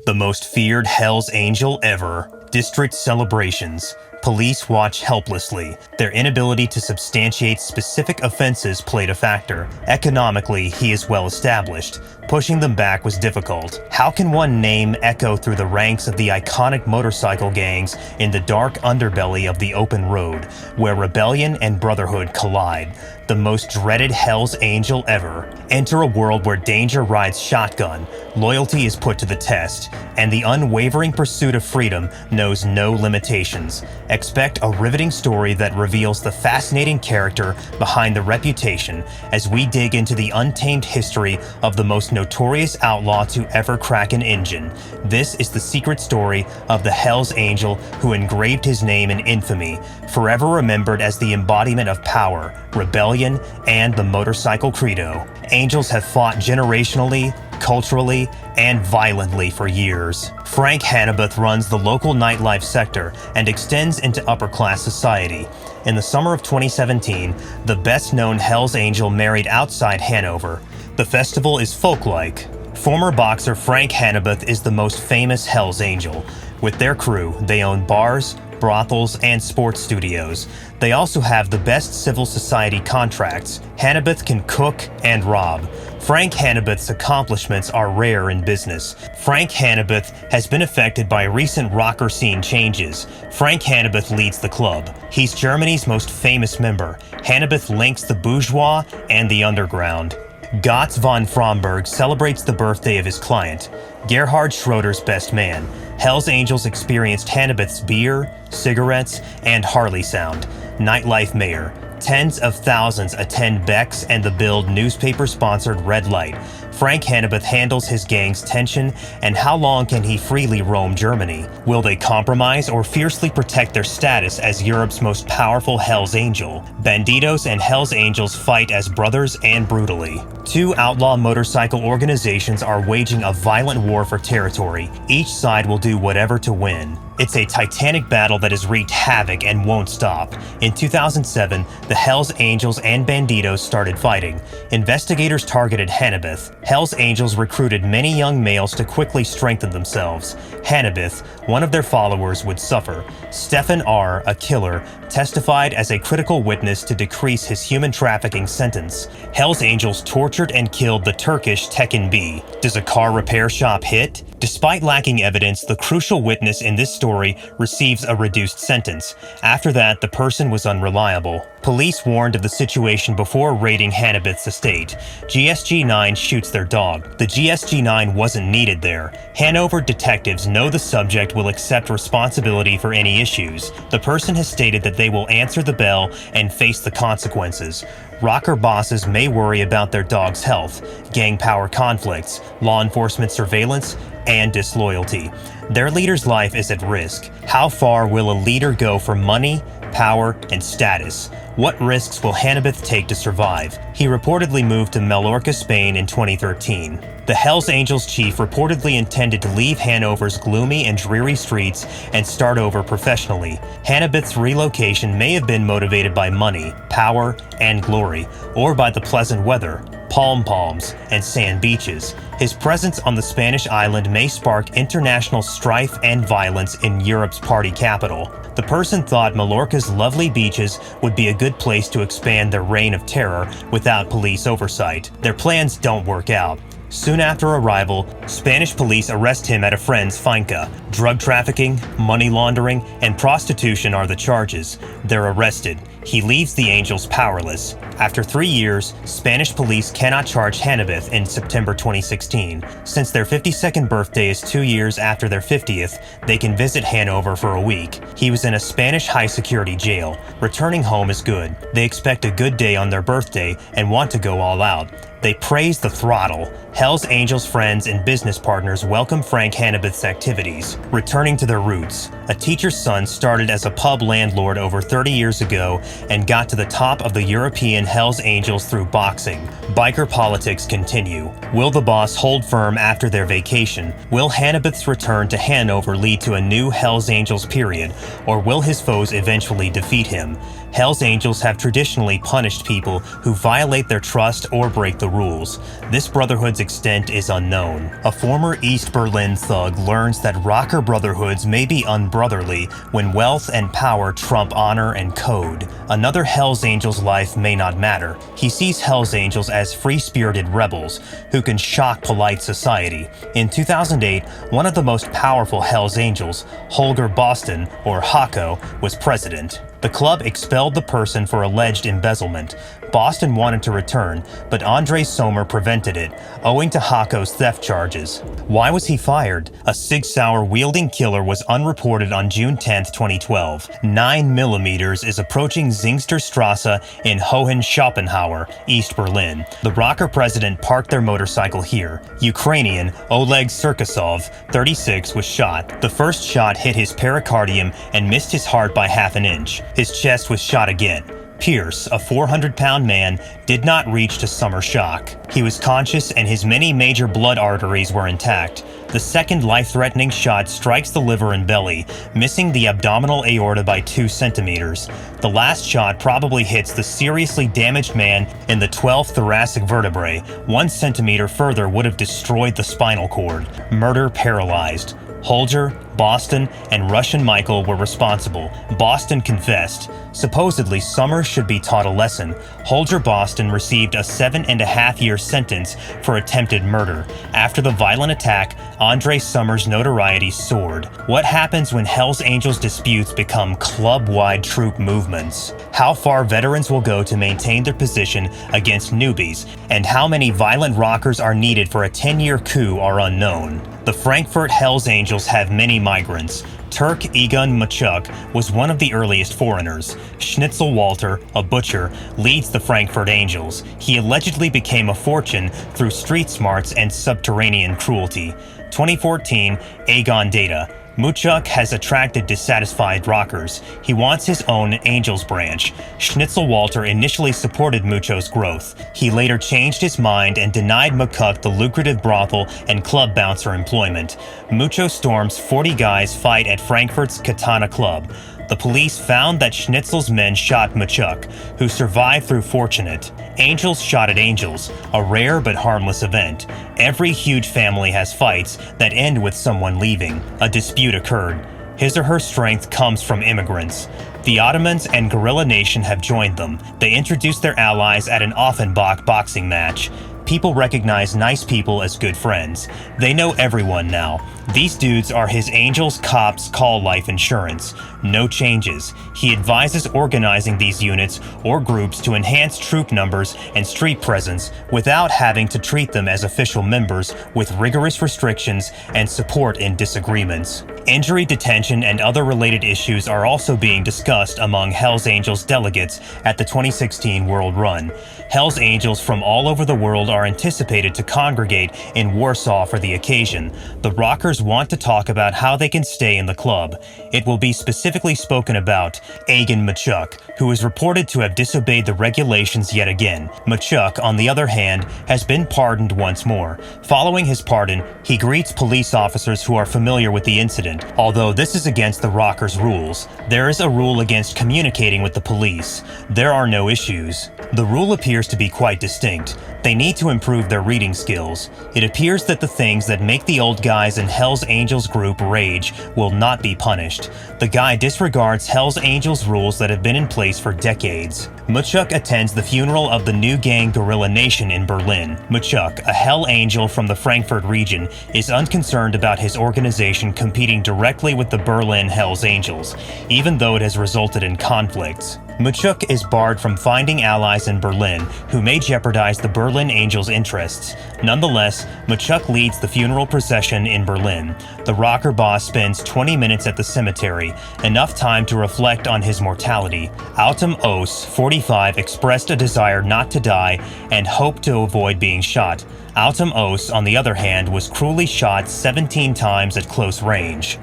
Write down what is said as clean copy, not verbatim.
The most feared Hell's Angel ever. District celebrations. Police watch helplessly. Their inability to substantiate specific offenses played a factor. Economically, he is well established. Pushing them back was difficult. How can one name echo through the ranks of the iconic motorcycle gangs in the dark underbelly of the open road, where rebellion and brotherhood collide? The most dreaded Hell's Angel ever. Enter a world where danger rides shotgun, loyalty is put to the test, and the unwavering pursuit of freedom knows no limitations. Expect a riveting story that reveals the fascinating character behind the reputation as we dig into the untamed history of the most notorious outlaw to ever crack an engine. This is the secret story of the Hell's Angel who engraved his name in infamy, forever remembered as the embodiment of power, rebellion, and the motorcycle credo. Angels have fought generationally, culturally, and violently for years. Frank Hanover runs the local nightlife sector and extends into upper-class society. In the summer of 2017, the best-known Hell's Angel married outside Hanover. The festival is folk-like. Former boxer Frank Hanover is the most famous Hell's Angel. With their crew, they own bars, brothels, and sports studios. They also have the best civil society contracts. Hanover can cook and rob. Frank Hanover's accomplishments are rare in business. Frank Hanover has been affected by recent rocker scene changes. Frank Hanover leads the club. He's Germany's most famous member. Hanover links the bourgeois and the underground. Gotz von Fromberg celebrates the birthday of his client, Gerhard Schroeder's best man. Hell's Angels experienced Hanover's beer, cigarettes, and Harley sound. Nightlife mayor. Tens of thousands attend Beck's and the Bild newspaper-sponsored Red Light. Frank Hanover handles his gang's tension, and how long can he freely roam Germany? Will they compromise or fiercely protect their status as Europe's most powerful Hell's Angel? Bandidos and Hell's Angels fight as brothers and brutally. Two outlaw motorcycle organizations are waging a violent war for territory. Each side will do whatever to win. It's a titanic battle that has wreaked havoc and won't stop. In 2007, the Hells Angels and Bandidos started fighting. Investigators targeted Hanover. Hells Angels recruited many young males to quickly strengthen themselves. Hanover, one of their followers, would suffer. Stefan R., a killer, testified as a critical witness to decrease his human trafficking sentence. Hells Angels tortured and killed the Turkish Tekin B. Does a car repair shop hit? Despite lacking evidence, the crucial witness in this story receives a reduced sentence. After that, the person was unreliable. Police warned of the situation before raiding Hanover's estate. GSG-9 shoots their dog. The GSG-9 wasn't needed there. Hanover detectives know the subject will accept responsibility for any issues. The person has stated that they will answer the bell and face the consequences. Rocker bosses may worry about their dog's health, gang power conflicts, law enforcement surveillance, and disloyalty. Their leader's life is at risk. How far will a leader go for money, power, and status? What risks will Hanover take to survive? He reportedly moved to Mallorca, Spain in 2013. The Hells Angels chief reportedly intended to leave Hanover's gloomy and dreary streets and start over professionally. Hanover's relocation may have been motivated by money, power, and glory, or by the pleasant weather, palms, and sand beaches. His presence on the Spanish island may spark international strife and violence in Europe's party capital. The person thought Mallorca's lovely beaches would be a good place to expand their reign of terror without police oversight. Their plans don't work out. Soon after arrival, Spanish police arrest him at a friend's finca. Drug trafficking, money laundering, and prostitution are the charges. They're arrested. He leaves the Angels powerless. After 3 years, Spanish police cannot charge Hanover in September 2016. Since their 52nd birthday is 2 years after their 50th, they can visit Hanover for a week. He was in a Spanish high-security jail. Returning home is good. They expect a good day on their birthday and want to go all out. They praise the throttle. Hells Angels friends and business partners welcome Frank Hanover's activities. Returning to their roots. A teacher's son started as a pub landlord over 30 years ago and got to the top of the European Hells Angels through boxing. Biker politics continue. Will the boss hold firm after their vacation? Will Hanover's return to Hanover lead to a new Hells Angels period, or will his foes eventually defeat him? Hells Angels have traditionally punished people who violate their trust or break the rules. This brotherhood's extent is unknown. A former East Berlin thug learns that rocker brotherhoods may be unbrotherly when wealth and power trump honor and code. Another Hells Angels life may not matter. He sees Hells Angels as free-spirited rebels who can shock polite society. In 2008, one of the most powerful Hells Angels, Holger Boston, or Hako, was president. The club expelled the person for alleged embezzlement. Boston wanted to return, but Andre Sommer prevented it, owing to Hako's theft charges. Why was he fired? A Sig Sauer wielding killer was unreported on June 10, 2012. 9mm is approaching Zingsterstrasse in Hohenschoppenhauer, East Berlin. The rocker president parked their motorcycle here. Ukrainian Oleg Serkasov, 36, was shot. The first shot hit his pericardium and missed his heart by half an inch. His chest was shot again. Pierce, a 400-pound man, did not reach to summer shock. He was conscious and his many major blood arteries were intact. The second life-threatening shot strikes the liver and belly, missing the abdominal aorta by 2 centimeters. The last shot probably hits the seriously damaged man in the 12th thoracic vertebrae. 1 centimeter further would have destroyed the spinal cord. Murder paralyzed. Holger, Boston, and Russian Michael were responsible. Boston confessed. Supposedly, Sommer should be taught a lesson. Holger Boston received a 7.5-year sentence for attempted murder. After the violent attack, Andre Sommer's notoriety soared. What happens when Hells Angels disputes become club-wide troop movements? How far veterans will go to maintain their position against newbies, and how many violent rockers are needed for a 10-year coup are unknown. The Frankfurt Hells Angels have many migrants. Turk Egon Machuk was one of the earliest foreigners. Schnitzel Walter, a butcher, leads the Frankfurt Angels. He allegedly became a fortune through street smarts and subterranean cruelty. 2014, Aegon Data. Muchuk has attracted dissatisfied rockers. He wants his own Angels branch. Schnitzel Walter initially supported Mucho's growth. He later changed his mind and denied McCuck the lucrative brothel and club bouncer employment. Mucho storms 40 guys fight at Frankfurt's Katana Club. The police found that Schnitzel's men shot Muchuk, who survived through fortunate. Angels shot at Angels, a rare but harmless event. Every huge family has fights that end with someone leaving. A dispute occurred. His or her strength comes from immigrants. The Ottomans and Guerrilla Nation have joined them. They introduced their allies at an Offenbach boxing match. People recognize nice people as good friends. They know everyone now. These dudes are his Angels Cops Call Life Insurance. No changes. He advises organizing these units or groups to enhance troop numbers and street presence without having to treat them as official members with rigorous restrictions and support in disagreements. Injury detention and other related issues are also being discussed among Hells Angels delegates at the 2016 World Run. Hells Angels from all over the world are anticipated to congregate in Warsaw for the occasion. The rockers want to talk about how they can stay in the club. It will be specifically spoken about Egon Machuk, who is reported to have disobeyed the regulations yet again. Machuk, on the other hand, has been pardoned once more. Following his pardon, he greets police officers who are familiar with the incident. Although this is against the rockers' rules, there is a rule against communicating with the police. There are no issues. The rule appears to be quite distinct. They need to improve their reading skills. It appears that the things that make the old guys in Hells Angels group rage will not be punished. The guy disregards Hells Angels rules that have been in place for decades. Muchuk attends the funeral of the new gang Guerrilla Nation in Berlin. Muchuk, a Hell Angel from the Frankfurt region, is unconcerned about his organization competing directly with the Berlin Hells Angels, even though it has resulted in conflicts. Muchuk is barred from finding allies in Berlin who may jeopardize the Berlin Angels' interests. Nonetheless, Muchuk leads the funeral procession in Berlin. The rocker boss spends 20 minutes at the cemetery, enough time to reflect on his mortality. Autumn Os, 45, expressed a desire not to die and hoped to avoid being shot. Autumn Os, on the other hand, was cruelly shot 17 times at close range.